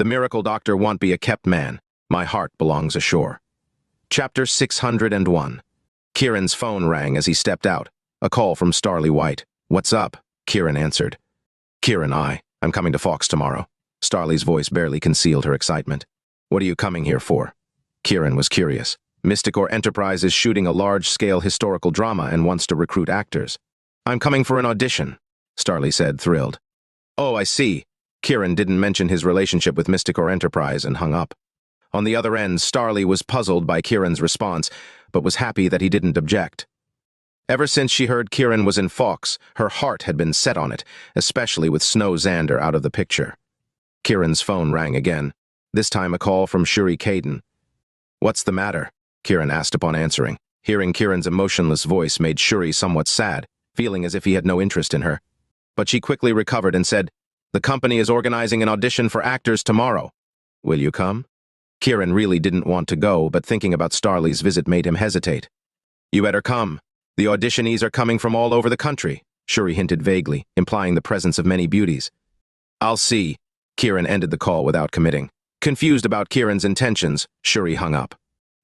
The miracle doctor won't be a kept man. My heart belongs ashore. Chapter 601. Kiran's phone rang as he stepped out. A call from Starley White. "What's up?" Kiran answered. "Kiran, I'm coming to Fox tomorrow." Starley's voice barely concealed her excitement. "What are you coming here for?" Kiran was curious. Mysticor Enterprise is shooting a large-scale historical drama and wants to recruit actors. "I'm coming for an audition," Starley said, thrilled. "Oh, I see." Kiran didn't mention his relationship with Mysticor Enterprise and hung up. On the other end, Starley was puzzled by Kiran's response, but was happy that he didn't object. Ever since she heard Kiran was in Fox, her heart had been set on it, especially with Snow Xander out of the picture. Kiran's phone rang again, this time a call from Shuri Caden. "What's the matter?" Kiran asked upon answering. Hearing Kiran's emotionless voice made Shuri somewhat sad, feeling as if he had no interest in her. But she quickly recovered and said, "The company is organizing an audition for actors tomorrow. Will you come?" Kiran really didn't want to go, but thinking about Starley's visit made him hesitate. "You better come. The auditionees are coming from all over the country," Shuri hinted vaguely, implying the presence of many beauties. "I'll see." Kiran ended the call without committing. Confused about Kiran's intentions, Shuri hung up.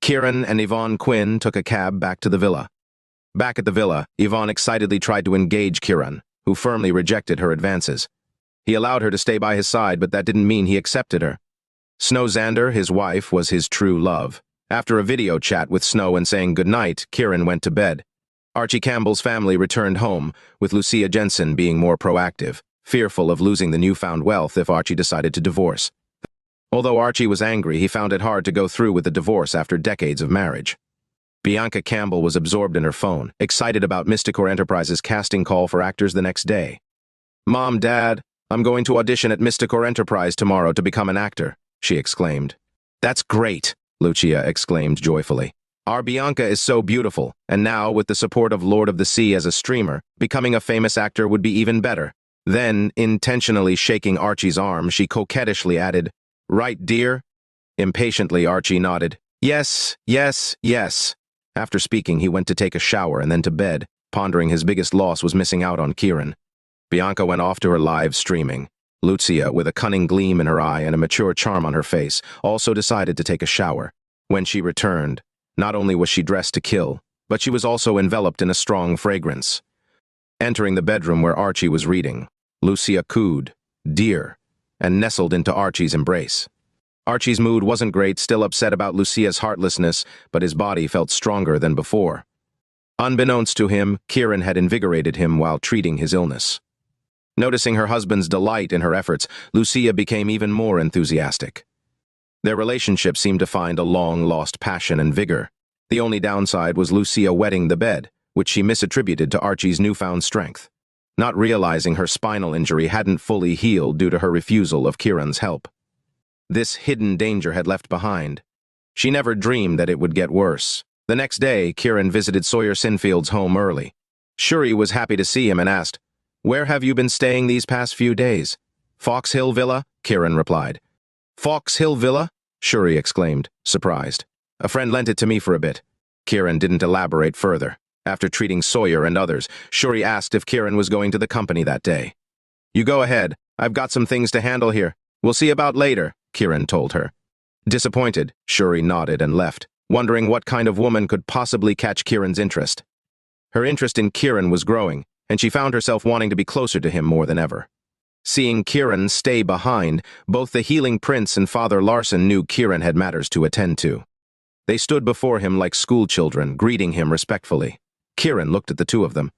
Kiran and Yvonne Quinn took a cab back to the villa. Back at the villa, Yvonne excitedly tried to engage Kiran, who firmly rejected her advances. He allowed her to stay by his side, but that didn't mean he accepted her. Snow Xander, his wife, was his true love. After a video chat with Snow and saying goodnight, Kiran went to bed. Archie Campbell's family returned home, with Lucia Jensen being more proactive, fearful of losing the newfound wealth if Archie decided to divorce. Although Archie was angry, he found it hard to go through with the divorce after decades of marriage. Bianca Campbell was absorbed in her phone, excited about Mysticor Enterprise's casting call for actors the next day. "Mom, Dad, I'm going to audition at Mysticor Enterprise tomorrow to become an actor," she exclaimed. "That's great," Lucia exclaimed joyfully. "Our Bianca is so beautiful, and now, with the support of Lord of the Sea as a streamer, becoming a famous actor would be even better." Then, intentionally shaking Archie's arm, she coquettishly added, "Right, dear?" Impatiently, Archie nodded. "Yes, yes, yes." After speaking, he went to take a shower and then to bed, pondering his biggest loss was missing out on Kiran. Bianca went off to her live streaming. Lucia, with a cunning gleam in her eye and a mature charm on her face, also decided to take a shower. When she returned, not only was she dressed to kill, but she was also enveloped in a strong fragrance. Entering the bedroom where Archie was reading, Lucia cooed, "Dear," and nestled into Archie's embrace. Archie's mood wasn't great, still upset about Lucia's heartlessness, but his body felt stronger than before. Unbeknownst to him, Kiran had invigorated him while treating his illness. Noticing her husband's delight in her efforts, Lucia became even more enthusiastic. Their relationship seemed to find a long-lost passion and vigor. The only downside was Lucia wetting the bed, which she misattributed to Archie's newfound strength, not realizing her spinal injury hadn't fully healed due to her refusal of Kiran's help. This hidden danger had left behind. She never dreamed that it would get worse. The next day, Kiran visited Sawyer Sinfield's home early. Shuri was happy to see him and asked, "Where have you been staying these past few days?" "Fox Hill Villa," Kiran replied. "Fox Hill Villa?" Shuri exclaimed, surprised. "A friend lent it to me for a bit." Kiran didn't elaborate further. After treating Sawyer and others, Shuri asked if Kiran was going to the company that day. "You go ahead. I've got some things to handle here. We'll see about later," Kiran told her. Disappointed, Shuri nodded and left, wondering what kind of woman could possibly catch Kiran's interest. Her interest in Kiran was growing, and she found herself wanting to be closer to him more than ever. Seeing Kiran stay behind, both the healing prince and Father Larson knew Kiran had matters to attend to. They stood before him like schoolchildren, greeting him respectfully. Kiran looked at the two of them.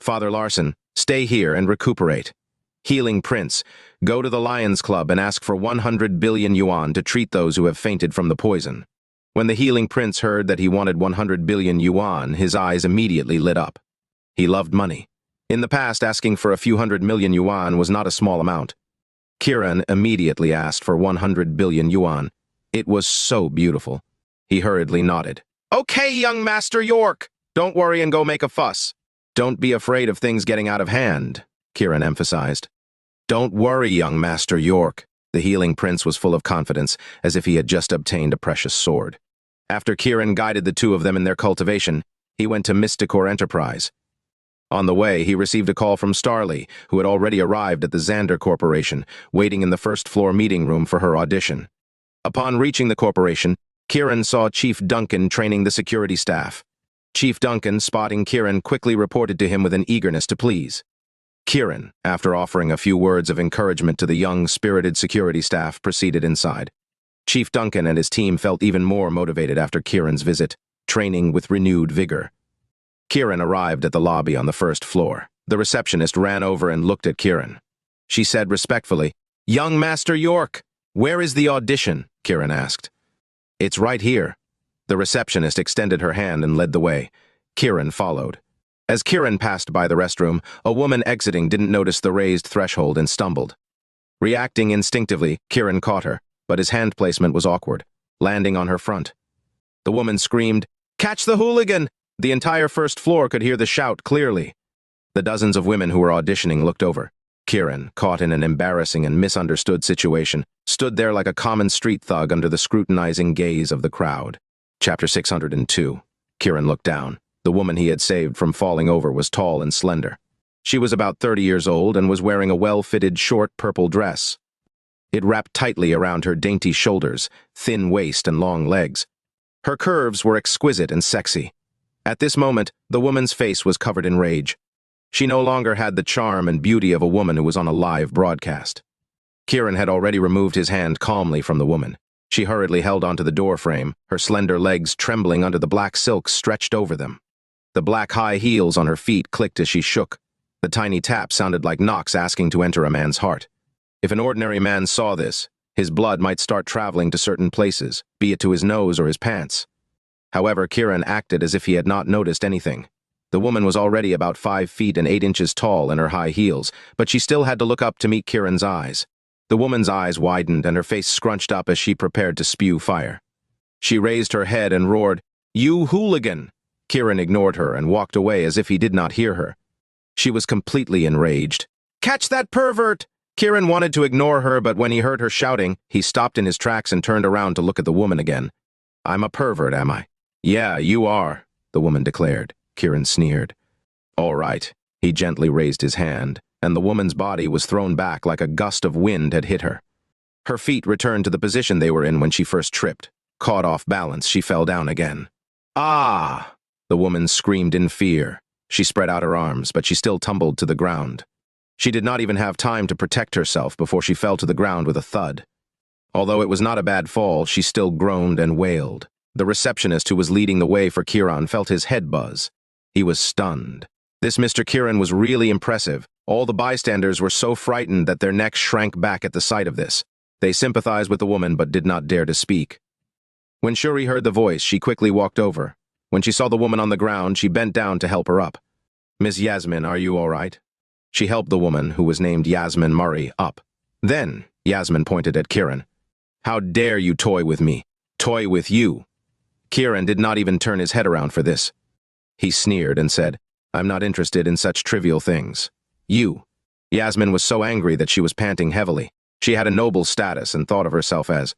"Father Larson, stay here and recuperate. Healing Prince, go to the Lions Club and ask for 100 billion yuan to treat those who have fainted from the poison." When the Healing Prince heard that he wanted 100 billion yuan, his eyes immediately lit up. He loved money. In the past, asking for a few 100 million yuan was not a small amount. Kiran immediately asked for 100 billion yuan. It was so beautiful. He hurriedly nodded. "Okay, young Master York. Don't worry and go make a fuss." "Don't be afraid of things getting out of hand," Kiran emphasized. "Don't worry, young Master York." The Healing Prince was full of confidence, as if he had just obtained a precious sword. After Kiran guided the two of them in their cultivation, he went to Mysticor Enterprise. On the way, he received a call from Starley, who had already arrived at the Xander Corporation, waiting in the first-floor meeting room for her audition. Upon reaching the corporation, Kiran saw Chief Duncan training the security staff. Chief Duncan, spotting Kiran, quickly reported to him with an eagerness to please. Kiran, after offering a few words of encouragement to the young, spirited security staff, proceeded inside. Chief Duncan and his team felt even more motivated after Kiran's visit, training with renewed vigor. Kiran arrived at the lobby on the first floor. The receptionist ran over and looked at Kiran. She said respectfully, "Young Master York, where is the audition?" Kiran asked. "It's right here." The receptionist extended her hand and led the way. Kiran followed. As Kiran passed by the restroom, a woman exiting didn't notice the raised threshold and stumbled. Reacting instinctively, Kiran caught her, but his hand placement was awkward, landing on her front. The woman screamed, "Catch the hooligan!" The entire first floor could hear the shout clearly. The dozens of women who were auditioning looked over. Kiran, caught in an embarrassing and misunderstood situation, stood there like a common street thug under the scrutinizing gaze of the crowd. Chapter 602. Kiran looked down. The woman he had saved from falling over was tall and slender. She was about 30 years old and was wearing a well-fitted short purple dress. It wrapped tightly around her dainty shoulders, thin waist, and long legs. Her curves were exquisite and sexy. At this moment, the woman's face was covered in rage. She no longer had the charm and beauty of a woman who was on a live broadcast. Kiran had already removed his hand calmly from the woman. She hurriedly held onto the door frame, her slender legs trembling under the black silk stretched over them. The black high heels on her feet clicked as she shook. The tiny tap sounded like knocks asking to enter a man's heart. If an ordinary man saw this, his blood might start traveling to certain places, be it to his nose or his pants. However, Kiran acted as if he had not noticed anything. The woman was already about 5 feet and 8 inches tall in her high heels, but she still had to look up to meet Kiran's eyes. The woman's eyes widened and her face scrunched up as she prepared to spew fire. She raised her head and roared, "You hooligan!" Kiran ignored her and walked away as if he did not hear her. She was completely enraged. "Catch that pervert!" Kiran wanted to ignore her, but when he heard her shouting, he stopped in his tracks and turned around to look at the woman again. "I'm a pervert, am I?" "Yeah, you are," the woman declared. Kiran sneered. "All right." He gently raised his hand, and the woman's body was thrown back like a gust of wind had hit her. Her feet returned to the position they were in when she first tripped. Caught off balance, she fell down again. "Ah!" The woman screamed in fear. She spread out her arms, but she still tumbled to the ground. She did not even have time to protect herself before she fell to the ground with a thud. Although it was not a bad fall, she still groaned and wailed. The receptionist who was leading the way for Kiran felt his head buzz. He was stunned. This Mr. Kiran was really impressive. All the bystanders were so frightened that their necks shrank back at the sight of this. They sympathized with the woman but did not dare to speak. When Shuri heard the voice, she quickly walked over. When she saw the woman on the ground, she bent down to help her up. "Miss Yasmin, are you all right?" She helped the woman, who was named Yasmin Murray, up. Then, Yasmin pointed at Kiran. "How dare you toy with me? Toy with you?" Kiran did not even turn his head around for this. He sneered and said, "I'm not interested in such trivial things. You." Yasmin was so angry that she was panting heavily. She had a noble status and thought of herself as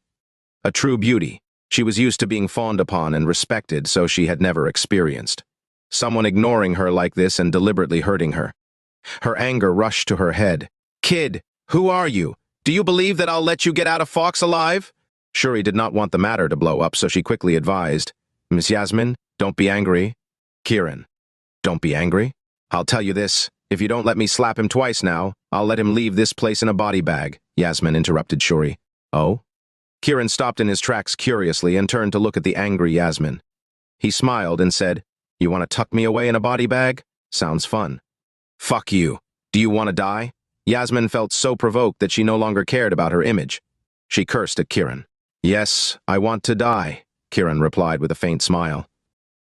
a true beauty. She was used to being fawned upon and respected, so she had never experienced someone ignoring her like this and deliberately hurting her. Her anger rushed to her head. "Kid, who are you? Do you believe that I'll let you get out of Fox alive?" Shuri did not want the matter to blow up, so she quickly advised, "Miss Yasmin, don't be angry." Kiran, "Don't be angry? I'll tell you this, if you don't let me slap him twice now, I'll let him leave this place in a body bag," Yasmin interrupted Shuri. "Oh?" Kiran stopped in his tracks curiously and turned to look at the angry Yasmin. He smiled and said, "You want to tuck me away in a body bag? Sounds fun." "Fuck you. Do you want to die?" Yasmin felt so provoked that she no longer cared about her image. She cursed at Kiran. "Yes, I want to die," Kiran replied with a faint smile.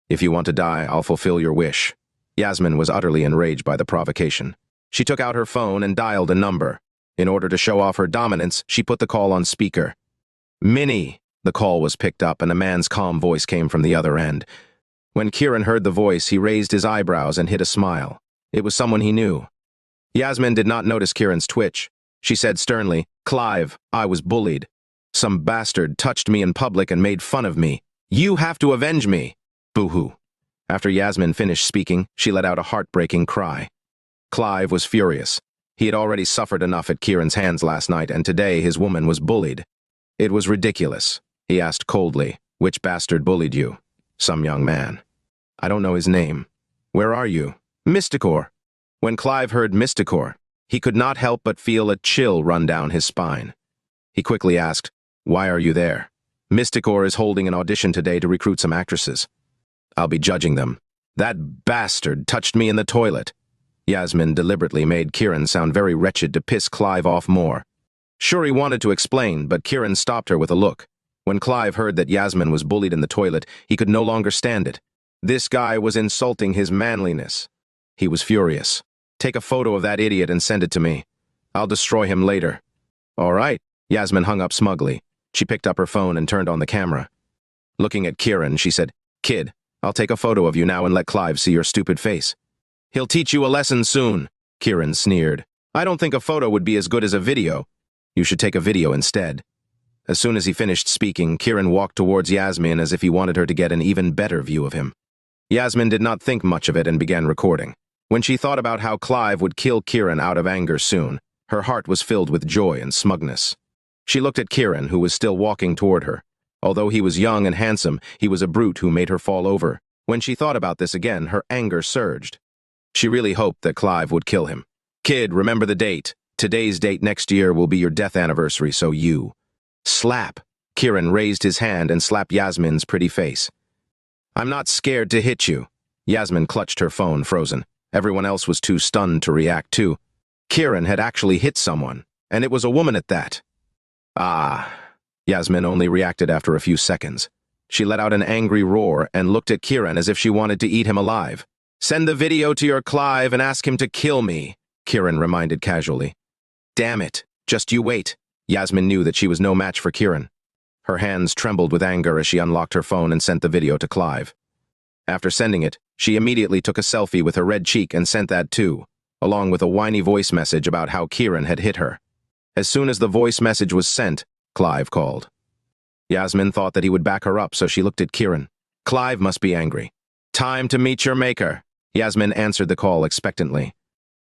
"If you want to die, I'll fulfill your wish." Yasmin was utterly enraged by the provocation. She took out her phone and dialed a number. In order to show off her dominance, she put the call on speaker. "Minnie!" The call was picked up and a man's calm voice came from the other end. When Kiran heard the voice, he raised his eyebrows and hid a smile. It was someone he knew. Yasmin did not notice Kiran's twitch. She said sternly, "Clive, I was bullied. Some bastard touched me in public and made fun of me. You have to avenge me." Boo-hoo. After Yasmin finished speaking, she let out a heartbreaking cry. Clive was furious. He had already suffered enough at Kiran's hands last night, and today his woman was bullied. It was ridiculous. He asked coldly, "Which bastard bullied you?" "Some young man." "I don't know his name." "Where are you?" "Mysticor." When Clive heard Mysticor, he could not help but feel a chill run down his spine. He quickly asked, "Why are you there?" "Mysticor is holding an audition today to recruit some actresses." "I'll be judging them." "That bastard touched me in the toilet." Yasmin deliberately made Kiran sound very wretched to piss Clive off more. Shuri wanted to explain, but Kiran stopped her with a look. When Clive heard that Yasmin was bullied in the toilet, he could no longer stand it. This guy was insulting his manliness. He was furious. "Take a photo of that idiot and send it to me. I'll destroy him later." "All right." Yasmin hung up smugly. She picked up her phone and turned on the camera. Looking at Kiran, she said, "Kid, I'll take a photo of you now and let Clive see your stupid face." "He'll teach you a lesson soon," Kiran sneered. "I don't think a photo would be as good as a video. You should take a video instead." As soon as he finished speaking, Kiran walked towards Yasmin as if he wanted her to get an even better view of him. Yasmin did not think much of it and began recording. When she thought about how Clive would kill Kiran out of anger soon, her heart was filled with joy and smugness. She looked at Kiran, who was still walking toward her. Although he was young and handsome, he was a brute who made her fall over. When she thought about this again, her anger surged. She really hoped that Clive would kill him. "Kid, remember the date. Today's date next year will be your death anniversary, so you..." Slap! Kiran raised his hand and slapped Yasmin's pretty face. "I'm not scared to hit you." Yasmin clutched her phone, frozen. Everyone else was too stunned to react too. Kiran had actually hit someone, and it was a woman at that. "Ah." Yasmin only reacted after a few seconds. She let out an angry roar and looked at Kiran as if she wanted to eat him alive. "Send the video to your Clive and ask him to kill me," Kiran reminded casually. "Damn it, just you wait." Yasmin knew that she was no match for Kiran. Her hands trembled with anger as she unlocked her phone and sent the video to Clive. After sending it, she immediately took a selfie with her red cheek and sent that too, along with a whiny voice message about how Kiran had hit her. As soon as the voice message was sent, Clive called. Yasmin thought that he would back her up, so she looked at Kiran. Clive must be angry. "Time to meet your maker." Yasmin answered the call expectantly.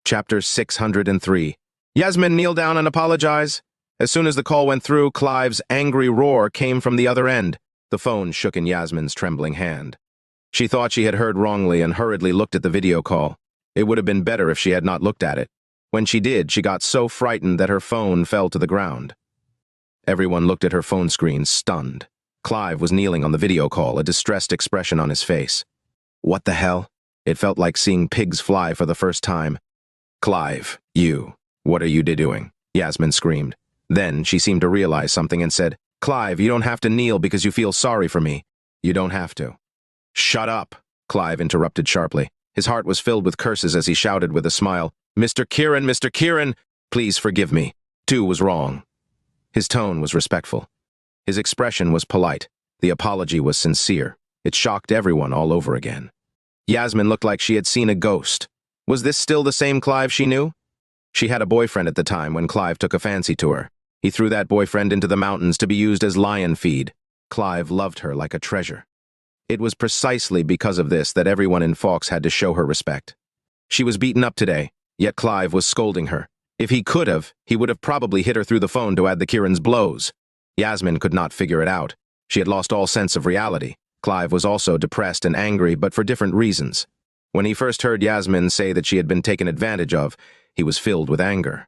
Chapter 603. "Yasmin, kneel down and apologize." As soon as the call went through, Clive's angry roar came from the other end. The phone shook in Yasmin's trembling hand. She thought she had heard wrongly and hurriedly looked at the video call. It would have been better if she had not looked at it. When she did, she got so frightened that her phone fell to the ground. Everyone looked at her phone screen, stunned. Clive was kneeling on the video call, a distressed expression on his face. What the hell? It felt like seeing pigs fly for the first time. "Clive, what are you doing?" Yasmin screamed. Then she seemed to realize something and said, "Clive, you don't have to kneel because you feel sorry for me. You don't have to." "Shut up," Clive interrupted sharply. His heart was filled with curses as he shouted with a smile, Mr. Kiran, please forgive me. Two was wrong." His tone was respectful. His expression was polite. The apology was sincere. It shocked everyone all over again. Yasmin looked like she had seen a ghost. Was this still the same Clive she knew? She had a boyfriend at the time when Clive took a fancy to her. He threw that boyfriend into the mountains to be used as lion feed. Clive loved her like a treasure. It was precisely because of this that everyone in Fox had to show her respect. She was beaten up today, yet Clive was scolding her. If he could have, he would have probably hit her through the phone to add the Kiran's blows. Yasmin could not figure it out. She had lost all sense of reality. Clive was also depressed and angry, but for different reasons. When he first heard Yasmin say that she had been taken advantage of, he was filled with anger.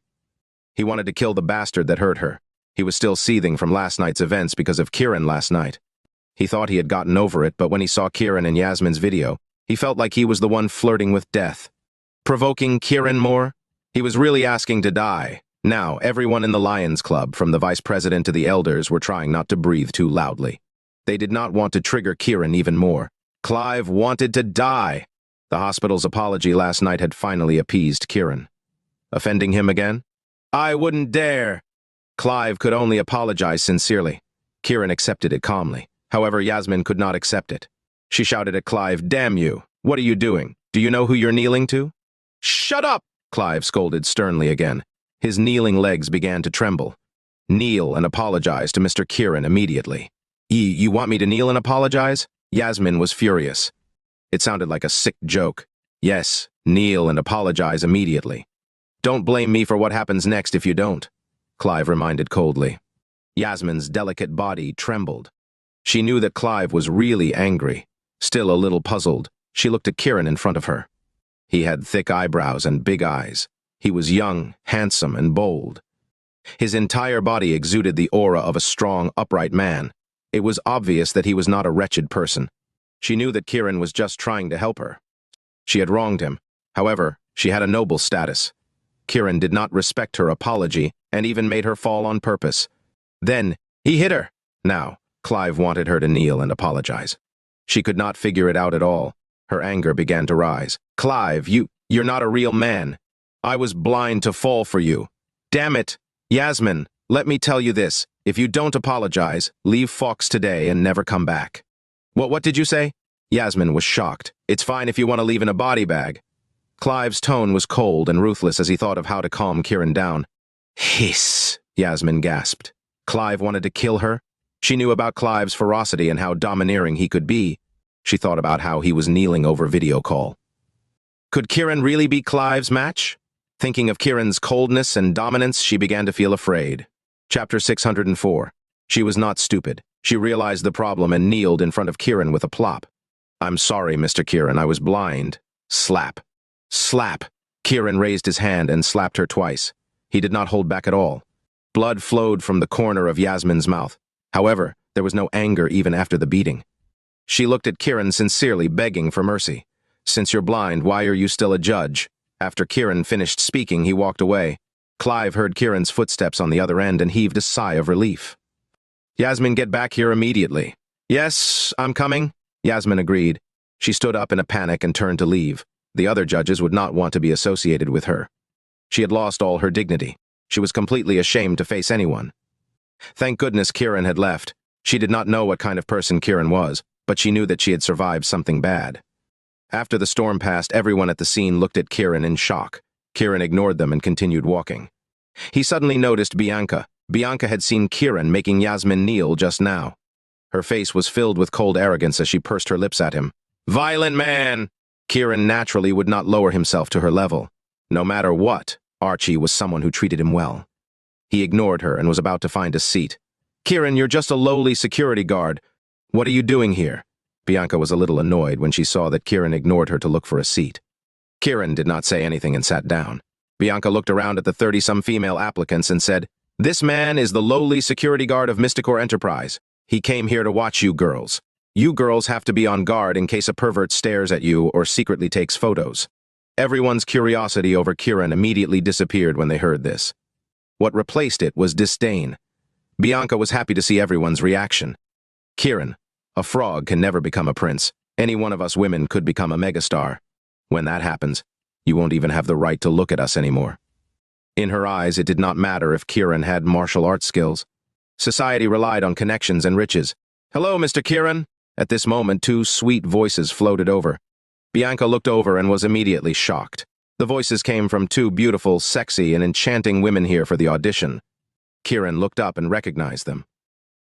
He wanted to kill the bastard that hurt her. He was still seething from last night's events because of Kiran last night. He thought he had gotten over it, but when he saw Kiran in Yasmin's video, he felt like he was the one flirting with death. Provoking Kiran more? He was really asking to die. Now, everyone in the Lions Club, from the vice president to the elders, were trying not to breathe too loudly. They did not want to trigger Kiran even more. Clive wanted to die. The hospital's apology last night had finally appeased Kiran. Offending him again? "I wouldn't dare." Clive could only apologize sincerely. Kiran accepted it calmly. However, Yasmin could not accept it. She shouted at Clive, "Damn you! What are you doing? Do you know who you're kneeling to?" "Shut up!" Clive scolded sternly again. His kneeling legs began to tremble. "Kneel and apologize to Mr. Kiran immediately." You want me to kneel and apologize?" Yasmin was furious. It sounded like a sick joke. Yes, kneel and apologize immediately. Don't blame me for what happens next if you don't, Clive reminded coldly. Yasmin's delicate body trembled. She knew that Clive was really angry. Still a little puzzled, she looked at Kiran in front of her. He had thick eyebrows and big eyes. He was young, handsome, and bold. His entire body exuded the aura of a strong, upright man. It was obvious that he was not a wretched person. She knew that Kiran was just trying to help her. She had wronged him. However, she had a noble status. Kiran did not respect her apology and even made her fall on purpose. Then, he hit her. Now, Clive wanted her to kneel and apologize. She could not figure it out at all. Her anger began to rise. Clive, you're not a real man. I was blind to fall for you. Damn it! Yasmin, let me tell you this. If you don't apologize, leave Fox today and never come back. What did you say? Yasmin was shocked. It's fine if you want to leave in a body bag. Clive's tone was cold and ruthless as he thought of how to calm Kiran down. Hiss, Yasmin gasped. Clive wanted to kill her? She knew about Clive's ferocity and how domineering he could be. She thought about how he was kneeling over video call. Could Kiran really be Clive's match? Thinking of Kiran's coldness and dominance, she began to feel afraid. Chapter 604. She was not stupid. She realized the problem and kneeled in front of Kiran with a plop. I'm sorry, Mr. Kiran, I was blind. Slap. Slap. Kiran raised his hand and slapped her twice. He did not hold back at all. Blood flowed from the corner of Yasmin's mouth. However, there was no anger even after the beating. She looked at Kiran sincerely, begging for mercy. Since you're blind, why are you still a judge? After Kiran finished speaking, he walked away. Clive heard Kiran's footsteps on the other end and heaved a sigh of relief. Yasmin, get back here immediately. Yes, I'm coming, Yasmin agreed. She stood up in a panic and turned to leave. The other judges would not want to be associated with her. She had lost all her dignity. She was completely ashamed to face anyone. Thank goodness Kiran had left. She did not know what kind of person Kiran was, but she knew that she had survived something bad. After the storm passed, everyone at the scene looked at Kiran in shock. Kiran ignored them and continued walking. He suddenly noticed Bianca. Bianca had seen Kiran making Yasmin kneel just now. Her face was filled with cold arrogance as she pursed her lips at him. Violent man! Kiran naturally would not lower himself to her level. No matter what, Archie was someone who treated him well. He ignored her and was about to find a seat. Kiran, you're just a lowly security guard. What are you doing here? Bianca was a little annoyed when she saw that Kiran ignored her to look for a seat. Kiran did not say anything and sat down. Bianca looked around at the 30-some female applicants and said, This man is the lowly security guard of Mysticor Enterprise. He came here to watch you girls. You girls have to be on guard in case a pervert stares at you or secretly takes photos. Everyone's curiosity over Kiran immediately disappeared when they heard this. What replaced it was disdain. Bianca was happy to see everyone's reaction. Kiran, a frog can never become a prince. Any one of us women could become a megastar. When that happens, you won't even have the right to look at us anymore. In her eyes, it did not matter if Kiran had martial arts skills. Society relied on connections and riches. Hello, Mr. Kiran. At this moment, two sweet voices floated over. Bianca looked over and was immediately shocked. The voices came from two beautiful, sexy, and enchanting women here for the audition. Kiran looked up and recognized them.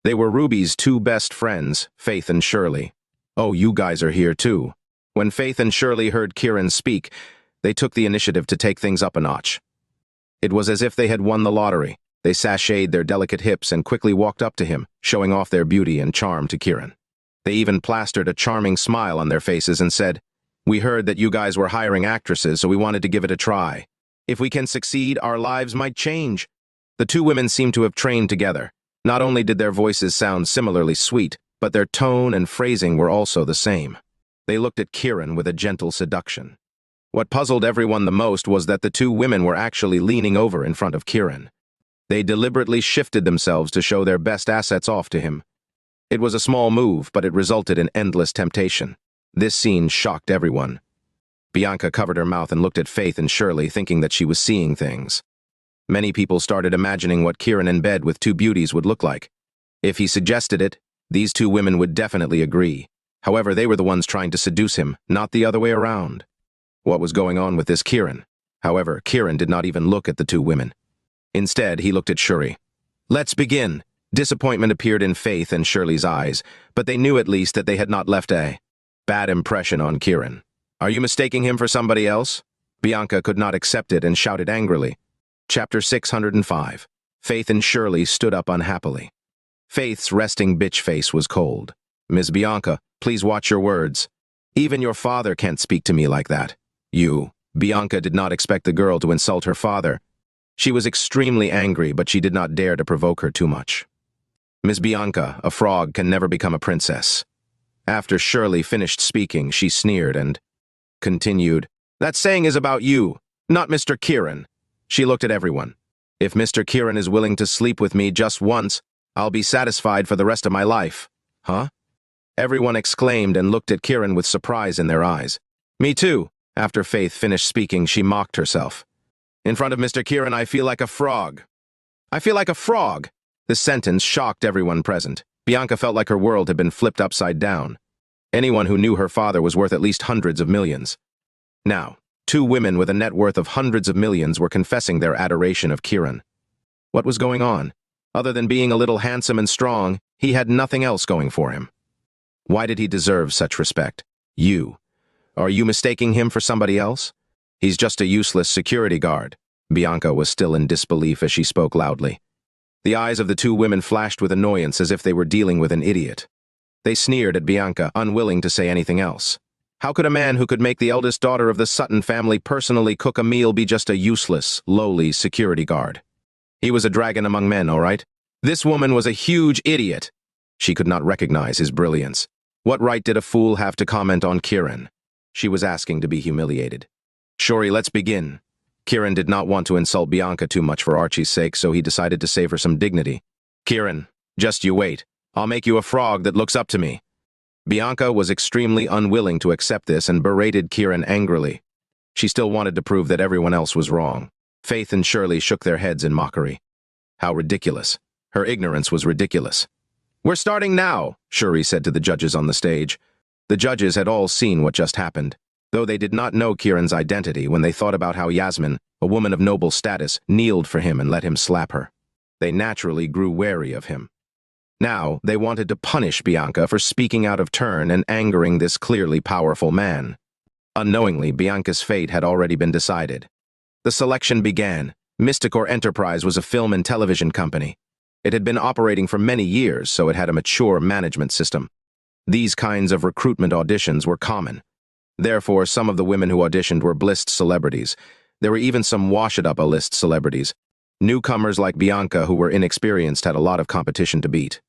They were Ruby's two best friends, Faith and Shirley. Oh, you guys are here too. When Faith and Shirley heard Kiran speak, they took the initiative to take things up a notch. It was as if they had won the lottery. They sashayed their delicate hips and quickly walked up to him, showing off their beauty and charm to Kiran. They even plastered a charming smile on their faces and said, We heard that you guys were hiring actresses, so we wanted to give it a try. If we can succeed, our lives might change. The two women seemed to have trained together. Not only did their voices sound similarly sweet, but their tone and phrasing were also the same. They looked at Kiran with a gentle seduction. What puzzled everyone the most was that the two women were actually leaning over in front of Kiran. They deliberately shifted themselves to show their best assets off to him. It was a small move, but it resulted in endless temptation. This scene shocked everyone. Bianca covered her mouth and looked at Faith and Shirley, thinking that she was seeing things. Many people started imagining what Kiran in bed with two beauties would look like. If he suggested it, these two women would definitely agree. However, they were the ones trying to seduce him, not the other way around. What was going on with this Kiran? However, Kiran did not even look at the two women. Instead, he looked at Shuri. Let's begin. Disappointment appeared in Faith and Shirley's eyes, but they knew at least that they had not left Bad impression on Kiran. Are you mistaking him for somebody else? Bianca could not accept it and shouted angrily. Chapter 605. Faith and Shirley stood up unhappily. Faith's resting bitch face was cold. Ms. Bianca, please watch your words. Even your father can't speak to me like that. Bianca did not expect the girl to insult her father. She was extremely angry, but she did not dare to provoke her too much. Ms. Bianca, a frog can never become a princess. After Shirley finished speaking, she sneered and continued, That saying is about you, not Mr. Kiran. She looked at everyone. If Mr. Kiran is willing to sleep with me just once, I'll be satisfied for the rest of my life. Huh? Everyone exclaimed and looked at Kiran with surprise in their eyes. Me too. After Faith finished speaking, she mocked herself. In front of Mr. Kiran, I feel like a frog. I feel like a frog. The sentence shocked everyone present. Bianca felt like her world had been flipped upside down. Anyone who knew her father was worth at least hundreds of millions. Now, two women with a net worth of hundreds of millions were confessing their adoration of Kiran. What was going on? Other than being a little handsome and strong, he had nothing else going for him. Why did he deserve such respect? Are you mistaking him for somebody else? He's just a useless security guard. Bianca was still in disbelief as she spoke loudly. The eyes of the two women flashed with annoyance as if they were dealing with an idiot. They sneered at Bianca, unwilling to say anything else. How could a man who could make the eldest daughter of the Sutton family personally cook a meal be just a useless, lowly security guard? He was a dragon among men, all right? This woman was a huge idiot. She could not recognize his brilliance. What right did a fool have to comment on Kiran? She was asking to be humiliated. Shuri, let's begin. Kiran did not want to insult Bianca too much for Archie's sake, so he decided to save her some dignity. Kiran, just you wait. I'll make you a frog that looks up to me. Bianca was extremely unwilling to accept this and berated Kiran angrily. She still wanted to prove that everyone else was wrong. Faith and Shirley shook their heads in mockery. How ridiculous. Her ignorance was ridiculous. We're starting now, Shuri said to the judges on the stage. The judges had all seen what just happened, though they did not know Kiran's identity when they thought about how Yasmin, a woman of noble status, kneeled for him and let him slap her. They naturally grew wary of him. Now, they wanted to punish Bianca for speaking out of turn and angering this clearly powerful man. Unknowingly, Bianca's fate had already been decided. The selection began. Mysticor Enterprise was a film and television company. It had been operating for many years, so it had a mature management system. These kinds of recruitment auditions were common. Therefore, some of the women who auditioned were blissed celebrities. There were even some wash-it-up-a-list celebrities. Newcomers like Bianca, who were inexperienced, had a lot of competition to beat.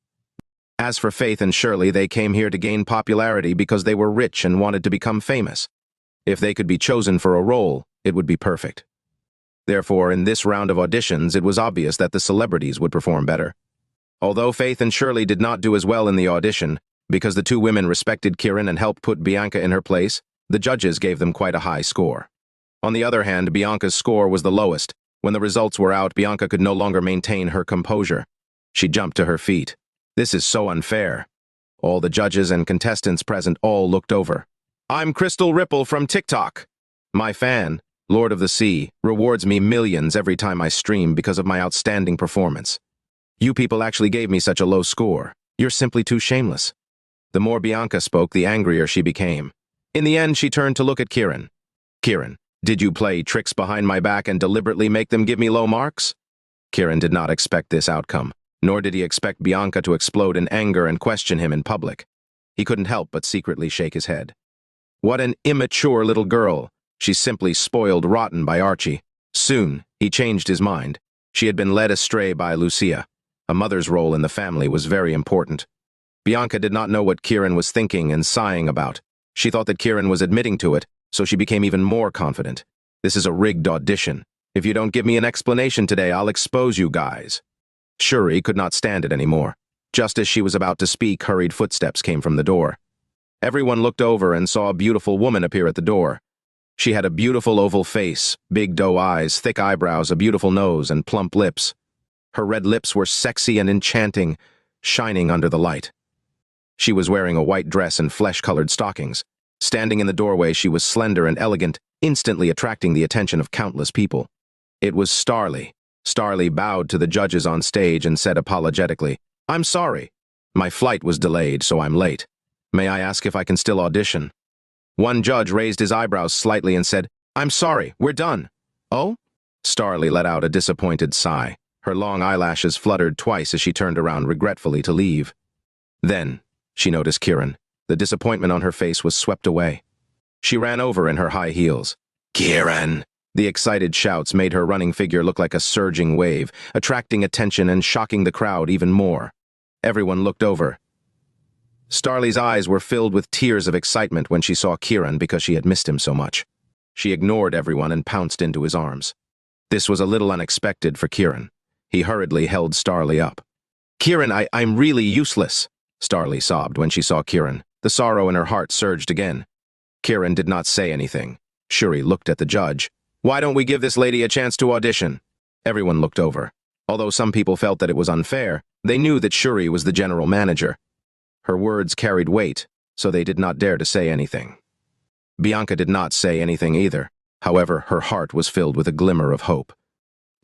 As for Faith and Shirley, they came here to gain popularity because they were rich and wanted to become famous. If they could be chosen for a role, it would be perfect. Therefore, in this round of auditions, it was obvious that the celebrities would perform better. Although Faith and Shirley did not do as well in the audition, because the two women respected Kiran and helped put Bianca in her place, the judges gave them quite a high score. On the other hand, Bianca's score was the lowest. When the results were out, Bianca could no longer maintain her composure. She jumped to her feet. This is so unfair. All the judges and contestants present all looked over. I'm Crystal Ripple from TikTok. My fan, Lord of the Sea, rewards me millions every time I stream because of my outstanding performance. You people actually gave me such a low score. You're simply too shameless. The more Bianca spoke, the angrier she became. In the end, she turned to look at Kiran. Kiran, did you play tricks behind my back and deliberately make them give me low marks? Kiran did not expect this outcome, nor did he expect Bianca to explode in anger and question him in public. He couldn't help but secretly shake his head. What an immature little girl. She's simply spoiled rotten by Archie. Soon, he changed his mind. She had been led astray by Lucia. A mother's role in the family was very important. Bianca did not know what Kiran was thinking and sighing about. She thought that Kiran was admitting to it, so she became even more confident. This is a rigged audition. If you don't give me an explanation today, I'll expose you guys. Shuri could not stand it anymore. Just as she was about to speak, hurried footsteps came from the door. Everyone looked over and saw a beautiful woman appear at the door. She had a beautiful oval face, big doe eyes, thick eyebrows, a beautiful nose, and plump lips. Her red lips were sexy and enchanting, shining under the light. She was wearing a white dress and flesh-colored stockings. Standing in the doorway, she was slender and elegant, instantly attracting the attention of countless people. It was Starley. Starley bowed to the judges on stage and said apologetically, "I'm sorry. My flight was delayed, so I'm late." May I ask if I can still audition? One judge raised his eyebrows slightly and said, I'm sorry, we're done. Oh? Starley let out a disappointed sigh. Her long eyelashes fluttered twice as she turned around regretfully to leave. Then, she noticed Kiran. The disappointment on her face was swept away. She ran over in her high heels. Kiran! The excited shouts made her running figure look like a surging wave, attracting attention and shocking the crowd even more. Everyone looked over. Starley's eyes were filled with tears of excitement when she saw Kiran because she had missed him so much. She ignored everyone and pounced into his arms. This was a little unexpected for Kiran. He hurriedly held Starley up. Kiran, I'm really useless, Starley sobbed when she saw Kiran. The sorrow in her heart surged again. Kiran did not say anything. Shuri looked at the judge. Why don't we give this lady a chance to audition? Everyone looked over. Although some people felt that it was unfair, they knew that Shuri was the general manager. Her words carried weight, so they did not dare to say anything. Bianca did not say anything either. However, her heart was filled with a glimmer of hope.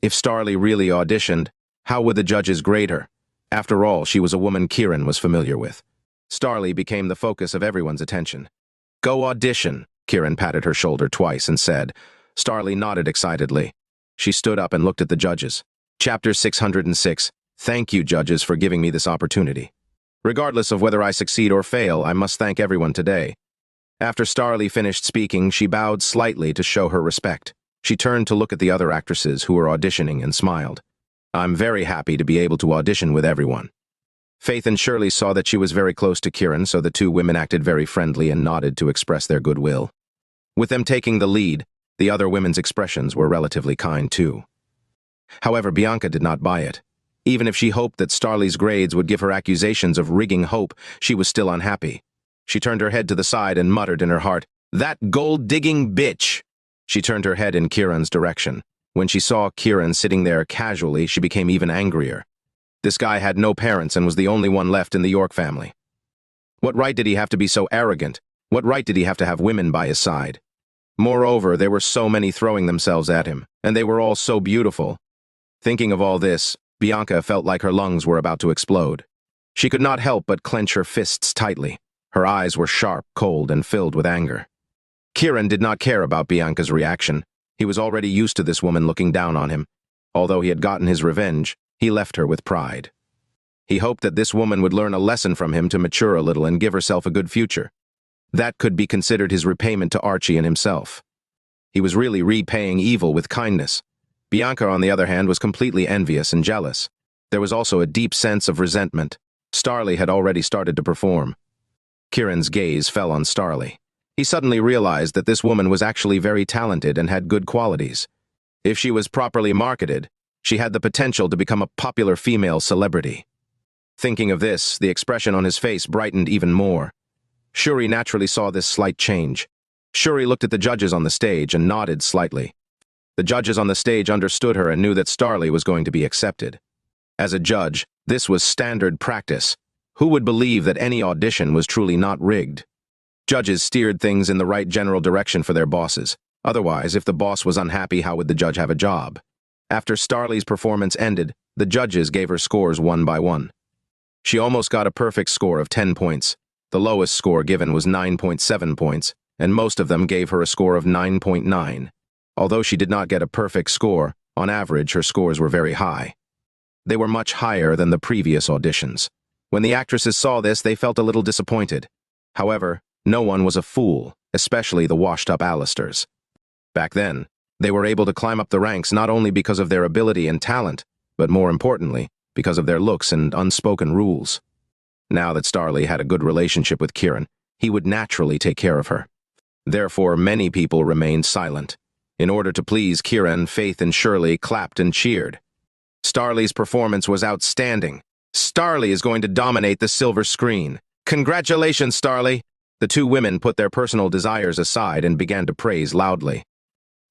If Starley really auditioned, how would the judges grade her? After all, she was a woman Kiran was familiar with. Starley became the focus of everyone's attention. Go audition, Kiran patted her shoulder twice and said. Starley nodded excitedly. She stood up and looked at the judges. Chapter 606. Thank you, judges, for giving me this opportunity. Regardless of whether I succeed or fail, I must thank everyone today. After Starley finished speaking, she bowed slightly to show her respect. She turned to look at the other actresses who were auditioning and smiled. I'm very happy to be able to audition with everyone. Faith and Shirley saw that she was very close to Kiran, so the two women acted very friendly and nodded to express their goodwill. With them taking the lead, the other women's expressions were relatively kind too. However, Bianca did not buy it. Even if she hoped that Starley's grades would give her accusations of rigging hope, she was still unhappy. She turned her head to the side and muttered in her heart, That gold-digging bitch! She turned her head in Kiran's direction. When she saw Kiran sitting there casually, she became even angrier. This guy had no parents and was the only one left in the York family. What right did he have to be so arrogant? What right did he have to have women by his side? Moreover, there were so many throwing themselves at him, and they were all so beautiful. Thinking of all this, Bianca felt like her lungs were about to explode. She could not help but clench her fists tightly. Her eyes were sharp, cold, and filled with anger. Kiran did not care about Bianca's reaction. He was already used to this woman looking down on him. Although he had gotten his revenge, he left her with pride. He hoped that this woman would learn a lesson from him to mature a little and give herself a good future. That could be considered his repayment to Archie and himself. He was really repaying evil with kindness. Bianca, on the other hand, was completely envious and jealous. There was also a deep sense of resentment. Starley had already started to perform. Kiran's gaze fell on Starley. He suddenly realized that this woman was actually very talented and had good qualities. If she was properly marketed, she had the potential to become a popular female celebrity. Thinking of this, the expression on his face brightened even more. Shuri naturally saw this slight change. Shuri looked at the judges on the stage and nodded slightly. The judges on the stage understood her and knew that Starley was going to be accepted. As a judge, this was standard practice. Who would believe that any audition was truly not rigged? Judges steered things in the right general direction for their bosses. Otherwise, if the boss was unhappy, how would the judge have a job? After Starley's performance ended, the judges gave her scores one by one. She almost got a perfect score of 10 points. The lowest score given was 9.7 points, and most of them gave her a score of 9.9. Although she did not get a perfect score, on average her scores were very high. They were much higher than the previous auditions. When the actresses saw this, they felt a little disappointed. However, no one was a fool, especially the washed-up Alisters. Back then, they were able to climb up the ranks not only because of their ability and talent, but more importantly, because of their looks and unspoken rules. Now that Starley had a good relationship with Kiran, he would naturally take care of her. Therefore, many people remained silent. In order to please Kiran, Faith and Shirley clapped and cheered. Starley's performance was outstanding. Starley is going to dominate the silver screen. Congratulations, Starley! The two women put their personal desires aside and began to praise loudly.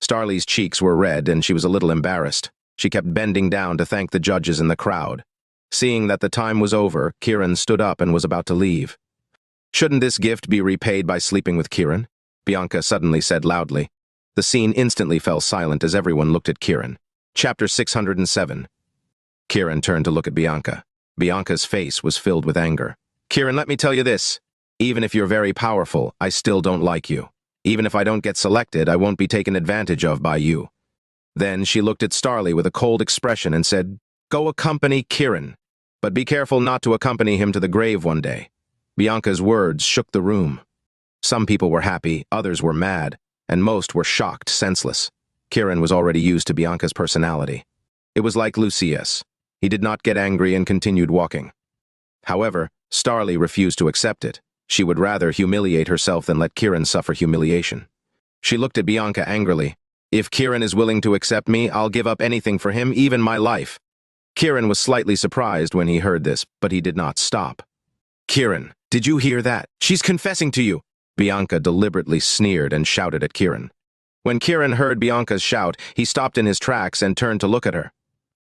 Starley's cheeks were red and she was a little embarrassed. She kept bending down to thank the judges in the crowd. Seeing that the time was over, Kiran stood up and was about to leave. Shouldn't this gift be repaid by sleeping with Kiran? Bianca suddenly said loudly. The scene instantly fell silent as everyone looked at Kiran. Chapter 607. Kiran turned to look at Bianca. Bianca's face was filled with anger. Kiran, let me tell you this. Even if you're very powerful, I still don't like you. Even if I don't get selected, I won't be taken advantage of by you." Then she looked at Starley with a cold expression and said, "Go accompany Kiran, but be careful not to accompany him to the grave one day." Bianca's words shook the room. Some people were happy, others were mad, and most were shocked, senseless. Kiran was already used to Bianca's personality. It was like Lucius. He did not get angry and continued walking. However, Starley refused to accept it. She would rather humiliate herself than let Kiran suffer humiliation. She looked at Bianca angrily. "If Kiran is willing to accept me, I'll give up anything for him, even my life." Kiran was slightly surprised when he heard this, but he did not stop. "Kiran, did you hear that? She's confessing to you!" Bianca deliberately sneered and shouted at Kiran. When Kiran heard Bianca's shout, he stopped in his tracks and turned to look at her.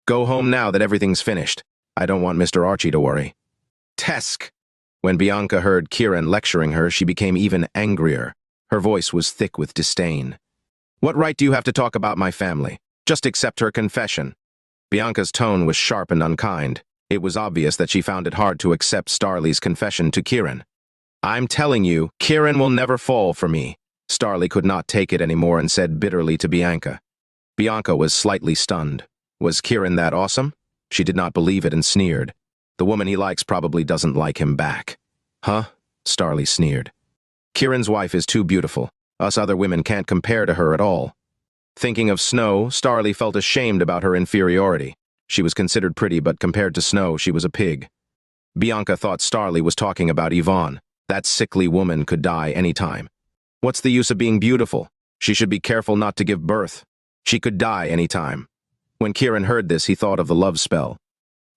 "Go home now that everything's finished. I don't want Mr. Archie to worry." "Tesk!" When Bianca heard Kiran lecturing her, she became even angrier. Her voice was thick with disdain. "What right do you have to talk about my family? Just accept her confession." Bianca's tone was sharp and unkind. It was obvious that she found it hard to accept Starley's confession to Kiran. "I'm telling you, Kiran will never fall for me." Starley could not take it anymore and said bitterly to Bianca. Bianca was slightly stunned. Was Kiran that awesome? She did not believe it and sneered. The woman he likes probably doesn't like him back. "Huh?" Starley sneered. "Kiran's wife is too beautiful. Us other women can't compare to her at all." Thinking of Snow, Starley felt ashamed about her inferiority. She was considered pretty, but compared to Snow, she was a pig. Bianca thought Starley was talking about Yvonne. That sickly woman could die any time. What's the use of being beautiful? She should be careful not to give birth. She could die any time. When Kiran heard this, he thought of the love spell.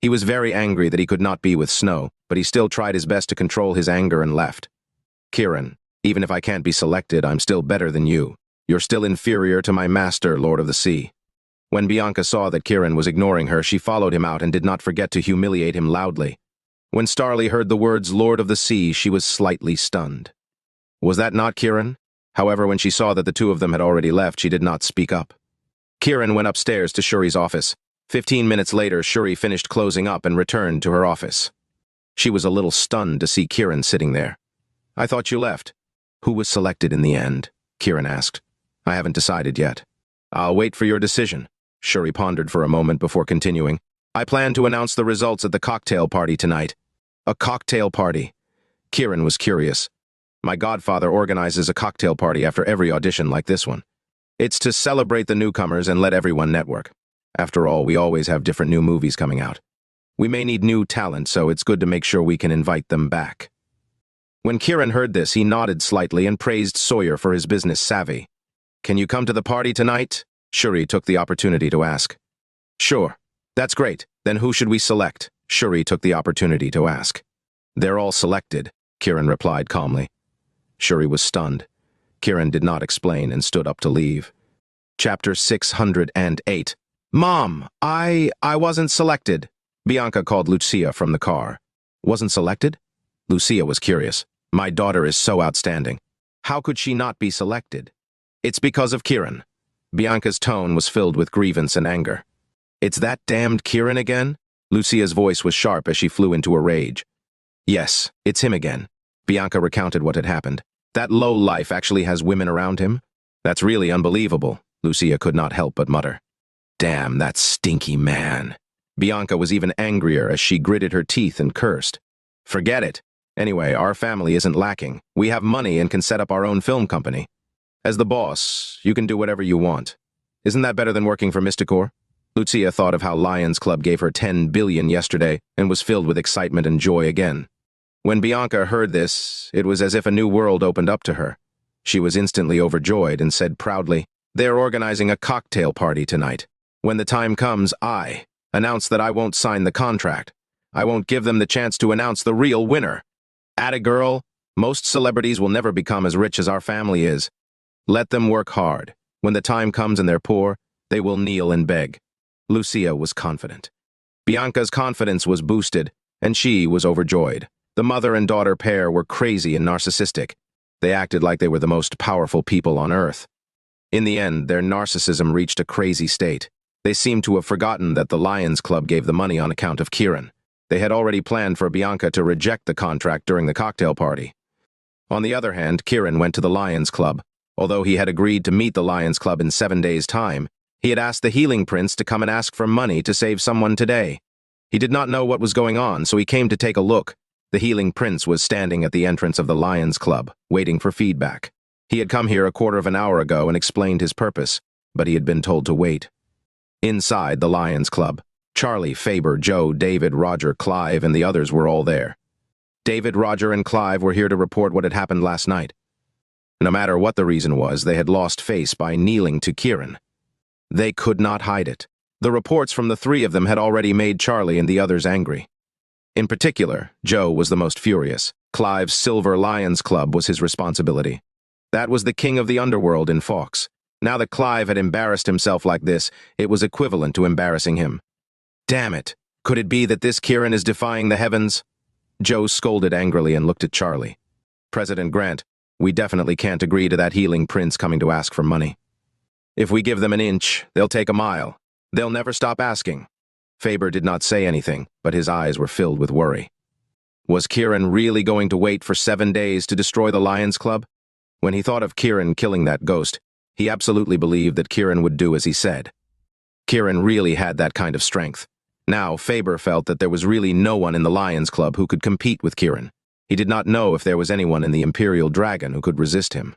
He was very angry that he could not be with Snow, but he still tried his best to control his anger and left. "Kiran, even if I can't be selected, I'm still better than you. You're still inferior to my master, Lord of the Sea." When Bianca saw that Kiran was ignoring her, she followed him out and did not forget to humiliate him loudly. When Starley heard the words Lord of the Sea, she was slightly stunned. Was that not Kiran? However, when she saw that the two of them had already left, she did not speak up. Kiran went upstairs to Shuri's office. 15 minutes later, Shuri finished closing up and returned to her office. She was a little stunned to see Kiran sitting there. "I thought you left." "Who was selected in the end?" Kiran asked. "I haven't decided yet." "I'll wait for your decision." Shuri pondered for a moment before continuing. "I plan to announce the results at the cocktail party tonight." "A cocktail party?" Kiran was curious. "My godfather organizes a cocktail party after every audition like this one. It's to celebrate the newcomers and let everyone network. After all, we always have different new movies coming out. We may need new talent, so it's good to make sure we can invite them back." When Kiran heard this, he nodded slightly and praised Sawyer for his business savvy. "Can you come to the party tonight?" Shuri took the opportunity to ask. "Sure. That's great. Then who should we select?" Shuri took the opportunity to ask. "They're all selected," Kiran replied calmly. Shuri was stunned. Kiran did not explain and stood up to leave. Chapter 608. "Mom, I wasn't selected." Bianca called Lucia from the car. "Wasn't selected?" Lucia was curious. "My daughter is so outstanding. How could she not be selected?" "It's because of Kiran." Bianca's tone was filled with grievance and anger. "It's that damned Kiran again?" Lucia's voice was sharp as she flew into a rage. "Yes, it's him again." Bianca recounted what had happened. "That low-life actually has women around him? That's really unbelievable," Lucia could not help but mutter. "Damn, that stinky man." Bianca was even angrier as she gritted her teeth and cursed. "Forget it. Anyway, our family isn't lacking. We have money and can set up our own film company. As the boss, you can do whatever you want. Isn't that better than working for Mysticor?" Lucia thought of how Lions Club gave her 10 billion yesterday and was filled with excitement and joy again. When Bianca heard this, it was as if a new world opened up to her. She was instantly overjoyed and said proudly, "They're organizing a cocktail party tonight. When the time comes, I announce that I won't sign the contract. I won't give them the chance to announce the real winner. Atta girl, most celebrities will never become as rich as our family is. Let them work hard. When the time comes and they're poor, they will kneel and beg." Lucia was confident. Bianca's confidence was boosted, and she was overjoyed. The mother and daughter pair were crazy and narcissistic. They acted like they were the most powerful people on Earth. In the end, their narcissism reached a crazy state. They seemed to have forgotten that the Lions Club gave the money on account of Kiran. They had already planned for Bianca to reject the contract during the cocktail party. On the other hand, Kiran went to the Lions Club. Although he had agreed to meet the Lions Club in 7 days' time, he had asked the Healing Prince to come and ask for money to save someone today. He did not know what was going on, so he came to take a look. The Healing Prince was standing at the entrance of the Lions Club, waiting for feedback. He had come here a quarter of an hour ago and explained his purpose, but he had been told to wait. Inside the Lions Club, Charlie, Faber, Joe, David, Roger, Clive, and the others were all there. David, Roger, and Clive were here to report what had happened last night. No matter what the reason was, they had lost face by kneeling to Kiran. They could not hide it. The reports from the three of them had already made Charlie and the others angry. In particular, Joe was the most furious. Clive's Silver Lions Club was his responsibility. That was the king of the underworld in Fox. Now that Clive had embarrassed himself like this, it was equivalent to embarrassing him. Damn it! Could it be that this Kiran is defying the heavens? Joe scolded angrily and looked at Charlie. President Grant, we definitely can't agree to that Healing Prince coming to ask for money. If we give them an inch, they'll take a mile. They'll never stop asking. Faber did not say anything, but his eyes were filled with worry. Was Kiran really going to wait for 7 days to destroy the Lions Club? When he thought of Kiran killing that ghost, he absolutely believed that Kiran would do as he said. Kiran really had that kind of strength. Now, Faber felt that there was really no one in the Lions Club who could compete with Kiran. He did not know if there was anyone in the Imperial Dragon who could resist him.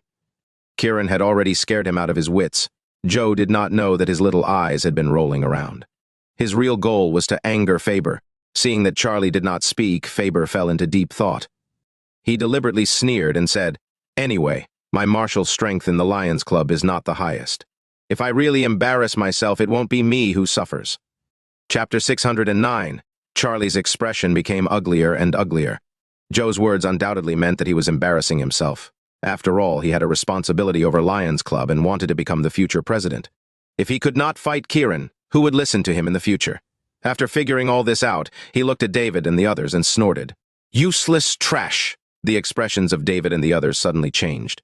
Kiran had already scared him out of his wits. Joe did not know that his little eyes had been rolling around. His real goal was to anger Faber. Seeing that Charlie did not speak, Faber fell into deep thought. He deliberately sneered and said, "Anyway, my martial strength in the Lions Club is not the highest. If I really embarrass myself, it won't be me who suffers." Chapter 609. Charlie's expression became uglier and uglier. Joe's words undoubtedly meant that he was embarrassing himself. After all, he had a responsibility over Lions Club and wanted to become the future president. If he could not fight Kiran, who would listen to him in the future? After figuring all this out, he looked at David and the others and snorted. "Useless trash!" The expressions of David and the others suddenly changed.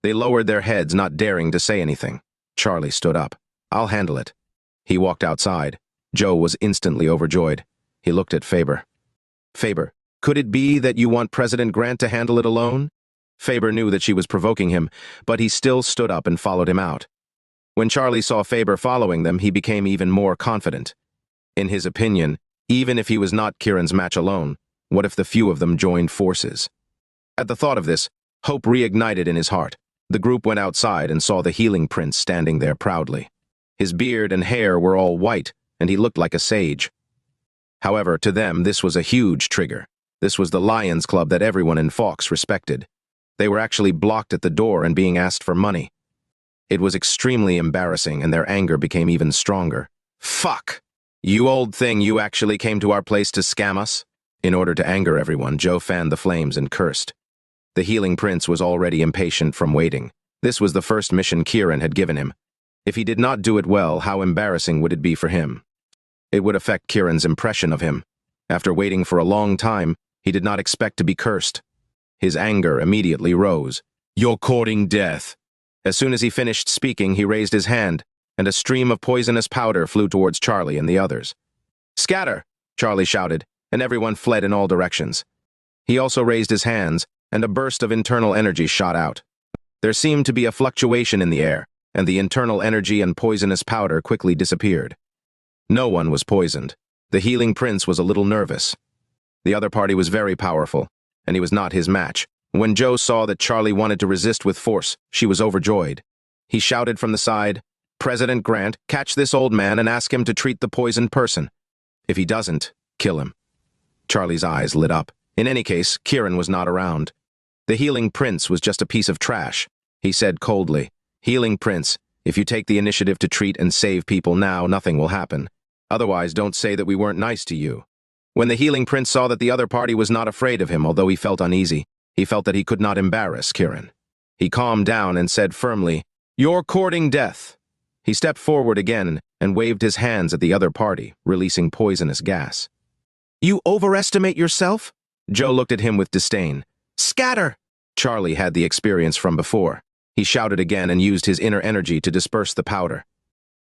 They lowered their heads, not daring to say anything. Charlie stood up. "I'll handle it." He walked outside. Joe was instantly overjoyed. He looked at Faber. "Faber, could it be that you want President Grant to handle it alone?" Faber knew that she was provoking him, but he still stood up and followed him out. When Charlie saw Faber following them, he became even more confident. In his opinion, even if he was not Kiran's match alone, what if the few of them joined forces? At the thought of this, hope reignited in his heart. The group went outside and saw the Healing Prince standing there proudly. His beard and hair were all white, and he looked like a sage. However, to them, this was a huge trigger. This was the Lions Club that everyone in Fox respected. They were actually blocked at the door and being asked for money. It was extremely embarrassing, and their anger became even stronger. "Fuck! You old thing, you actually came to our place to scam us?" In order to anger everyone, Joe fanned the flames and cursed. The Healing Prince was already impatient from waiting. This was the first mission Kiran had given him. If he did not do it well, how embarrassing would it be for him? It would affect Kiran's impression of him. After waiting for a long time, he did not expect to be cursed. His anger immediately rose. "You're courting death." As soon as he finished speaking, he raised his hand, and a stream of poisonous powder flew towards Charlie and the others. "Scatter!" Charlie shouted, and everyone fled in all directions. He also raised his hands, and a burst of internal energy shot out. There seemed to be a fluctuation in the air, and the internal energy and poisonous powder quickly disappeared. No one was poisoned. The Healing Prince was a little nervous. The other party was very powerful, and he was not his match. When Joe saw that Charlie wanted to resist with force, she was overjoyed. He shouted from the side, "President Grant, catch this old man and ask him to treat the poisoned person. If he doesn't, kill him." Charlie's eyes lit up. In any case, Kiran was not around. The Healing Prince was just a piece of trash. He said coldly, "Healing Prince, if you take the initiative to treat and save people now, nothing will happen. Otherwise, don't say that we weren't nice to you." When the Healing Prince saw that the other party was not afraid of him, although he felt uneasy, he felt that he could not embarrass Kiran. He calmed down and said firmly, "You're courting death." He stepped forward again and waved his hands at the other party, releasing poisonous gas. "You overestimate yourself?" Joe looked at him with disdain. "Scatter!" Charlie had the experience from before. He shouted again and used his inner energy to disperse the powder.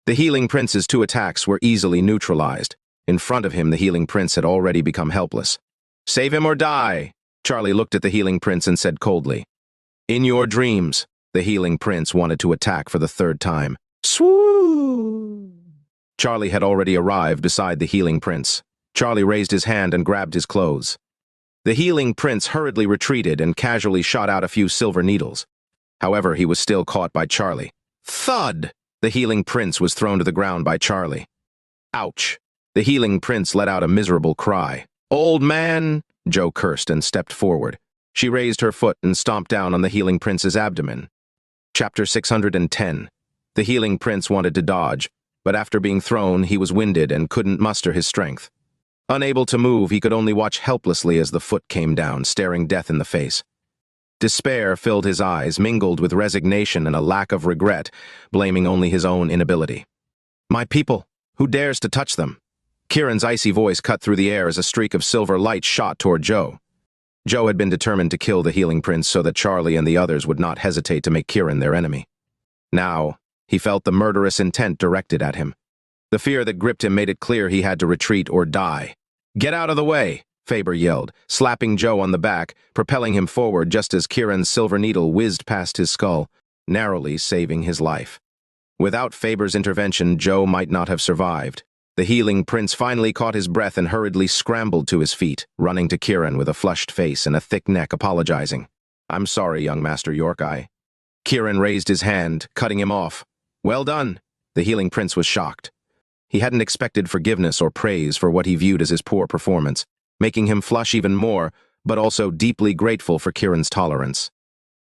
The Healing Prince's 2 attacks were easily neutralized. In front of him, the Healing Prince had already become helpless. "Save him or die!" Charlie looked at the Healing Prince and said coldly. In your dreams, the healing prince wanted to attack for the third time. Swoo! Charlie had already arrived beside the healing prince. Charlie raised his hand and grabbed his clothes. The healing prince hurriedly retreated and casually shot out a few silver needles. However, he was still caught by Charlie. Thud! The healing prince was thrown to the ground by Charlie. Ouch! The healing prince let out a miserable cry. Old man! Jo cursed and stepped forward. She raised her foot and stomped down on the healing prince's abdomen. Chapter 610. The healing prince wanted to dodge, but after being thrown, he was winded and couldn't muster his strength. Unable to move, he could only watch helplessly as the foot came down, staring death in the face. Despair filled his eyes, mingled with resignation and a lack of regret, blaming only his own inability. My people, who dares to touch them? Kiran's icy voice cut through the air as a streak of silver light shot toward Jo. Jo had been determined to kill the healing prince so that Charlie and the others would not hesitate to make Kiran their enemy. Now, he felt the murderous intent directed at him. The fear that gripped him made it clear he had to retreat or die. Get out of the way, Faber yelled, slapping Jo on the back, propelling him forward just as Kiran's silver needle whizzed past his skull, narrowly saving his life. Without Faber's intervention, Jo might not have survived. The healing prince finally caught his breath and hurriedly scrambled to his feet, running to Kiran with a flushed face and a thick neck apologizing. I'm sorry, young Master York, Kiran raised his hand, cutting him off. Well done. The healing prince was shocked. He hadn't expected forgiveness or praise for what he viewed as his poor performance, making him flush even more, but also deeply grateful for Kiran's tolerance.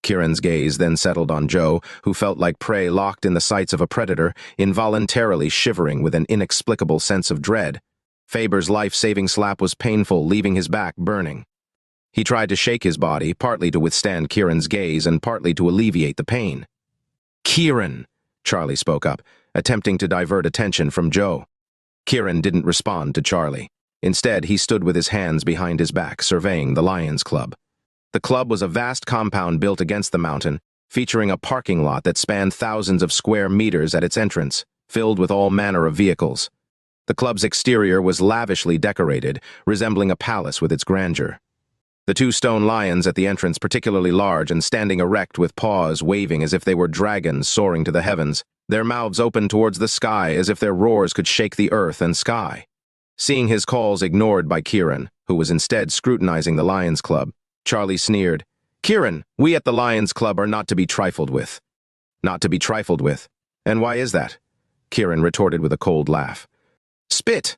Kiran's gaze then settled on Jo, who felt like prey locked in the sights of a predator, involuntarily shivering with an inexplicable sense of dread. Faber's life-saving slap was painful, leaving his back burning. He tried to shake his body, partly to withstand Kiran's gaze and partly to alleviate the pain. Kiran, Charlie spoke up, attempting to divert attention from Jo. Kiran didn't respond to Charlie. Instead, he stood with his hands behind his back, surveying the Lions Club. The club was a vast compound built against the mountain, featuring a parking lot that spanned thousands of square meters at its entrance, filled with all manner of vehicles. The club's exterior was lavishly decorated, resembling a palace with its grandeur. The two stone lions at the entrance particularly large and standing erect with paws waving as if they were dragons soaring to the heavens, their mouths open towards the sky as if their roars could shake the earth and sky. Seeing his calls ignored by Kiran, who was instead scrutinizing the Lions Club, Charlie sneered. Kiran, we at the Lions Club are not to be trifled with. Not to be trifled with? And why is that? Kiran retorted with a cold laugh. Spit!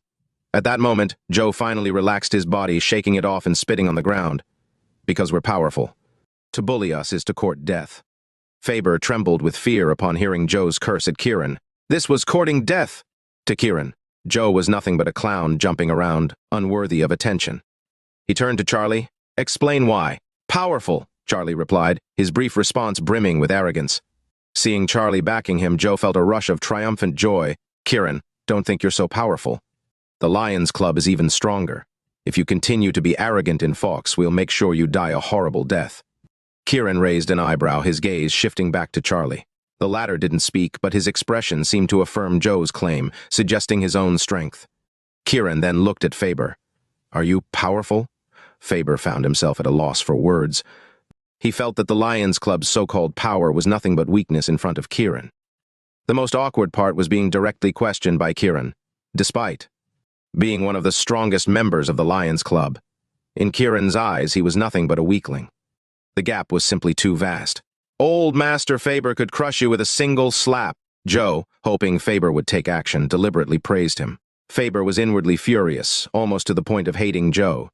At that moment, Jo finally relaxed his body, shaking it off and spitting on the ground. Because we're powerful. To bully us is to court death. Faber trembled with fear upon hearing Jo's curse at Kiran. This was courting death! To Kiran, Jo was nothing but a clown jumping around, unworthy of attention. He turned to Charlie. Explain why. Powerful, Charlie replied, his brief response brimming with arrogance. Seeing Charlie backing him, Jo felt a rush of triumphant joy. Kiran, don't think you're so powerful. The Lions Club is even stronger. If you continue to be arrogant in Fox, we'll make sure you die a horrible death. Kiran raised an eyebrow, his gaze shifting back to Charlie. The latter didn't speak, but his expression seemed to affirm Jo's claim, suggesting his own strength. Kiran then looked at Faber. Are you powerful? Faber found himself at a loss for words. He felt that the Lions Club's so-called power was nothing but weakness in front of Kiran. The most awkward part was being directly questioned by Kiran, despite being one of the strongest members of the Lions Club. In Kiran's eyes, he was nothing but a weakling. The gap was simply too vast. Old Master Faber could crush you with a single slap. Jo, hoping Faber would take action, deliberately praised him. Faber was inwardly furious, almost to the point of hating Jo.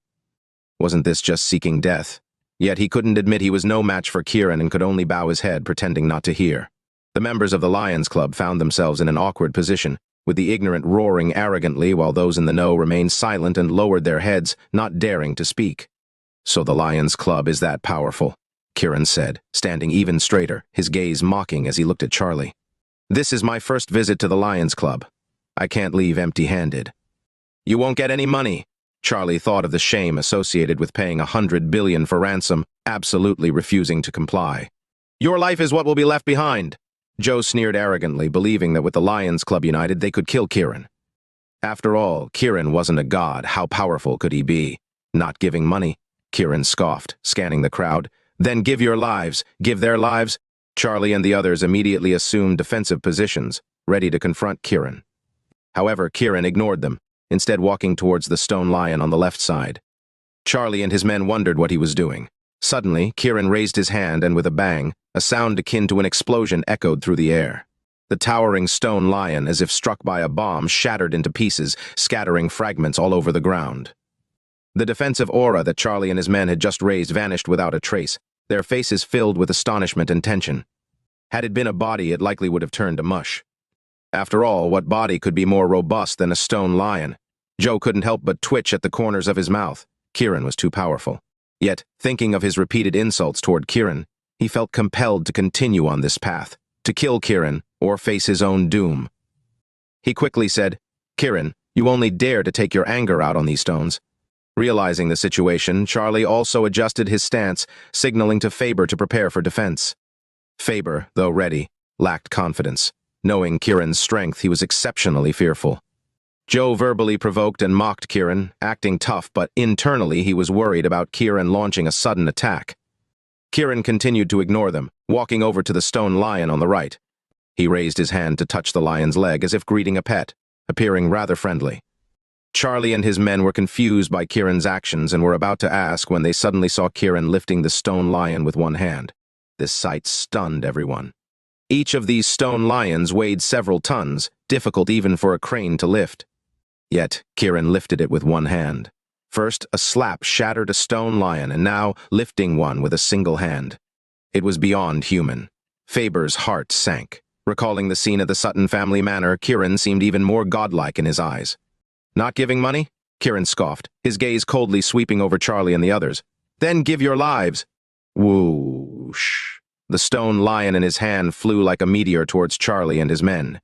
Wasn't this just seeking death? Yet he couldn't admit he was no match for Kiran and could only bow his head, pretending not to hear. The members of the Lions Club found themselves in an awkward position, with the ignorant roaring arrogantly while those in the know remained silent and lowered their heads, not daring to speak. So the Lions Club is that powerful, Kiran said, standing even straighter, his gaze mocking as he looked at Charlie. This is my first visit to the Lions Club. I can't leave empty-handed. You won't get any money. Charlie thought of the shame associated with paying $100 billion for ransom, absolutely refusing to comply. Your life is what will be left behind. Jo sneered arrogantly, believing that with the Lions Club united, they could kill Kiran. After all, Kiran wasn't a god. How powerful could he be? Not giving money? Kiran scoffed, scanning the crowd. Then give your lives, give their lives. Charlie and the others immediately assumed defensive positions, ready to confront Kiran. However, Kiran ignored them, instead walking towards the stone lion on the left side. Charlie and his men wondered what he was doing. Suddenly, Kiran raised his hand and with a bang, a sound akin to an explosion echoed through the air. The towering stone lion, as if struck by a bomb, shattered into pieces, scattering fragments all over the ground. The defensive aura that Charlie and his men had just raised vanished without a trace, their faces filled with astonishment and tension. Had it been a body, it likely would have turned to mush. After all, what body could be more robust than a stone lion? Joe couldn't help but twitch at the corners of his mouth. Kiran was too powerful. Yet, thinking of his repeated insults toward Kiran, he felt compelled to continue on this path, to kill Kiran or face his own doom. He quickly said, "Kiran, you only dare to take your anger out on these stones." Realizing the situation, Charlie also adjusted his stance, signaling to Faber to prepare for defense. Faber, though ready, lacked confidence. Knowing Kiran's strength, he was exceptionally fearful. Joe verbally provoked and mocked Kiran, acting tough, but internally he was worried about Kiran launching a sudden attack. Kiran continued to ignore them, walking over to the stone lion on the right. He raised his hand to touch the lion's leg as if greeting a pet, appearing rather friendly. Charlie and his men were confused by Kiran's actions and were about to ask when they suddenly saw Kiran lifting the stone lion with one hand. This sight stunned everyone. Each of these stone lions weighed several tons, difficult even for a crane to lift. Yet, Kiran lifted it with one hand. First, a slap shattered a stone lion, and now, lifting one with a single hand. It was beyond human. Faber's heart sank. Recalling the scene at the Sutton family manor, Kiran seemed even more godlike in his eyes. "Not giving money?" Kiran scoffed, his gaze coldly sweeping over Charlie and the others. "Then give your lives." Whoosh. The stone lion in his hand flew like a meteor towards Charlie and his men.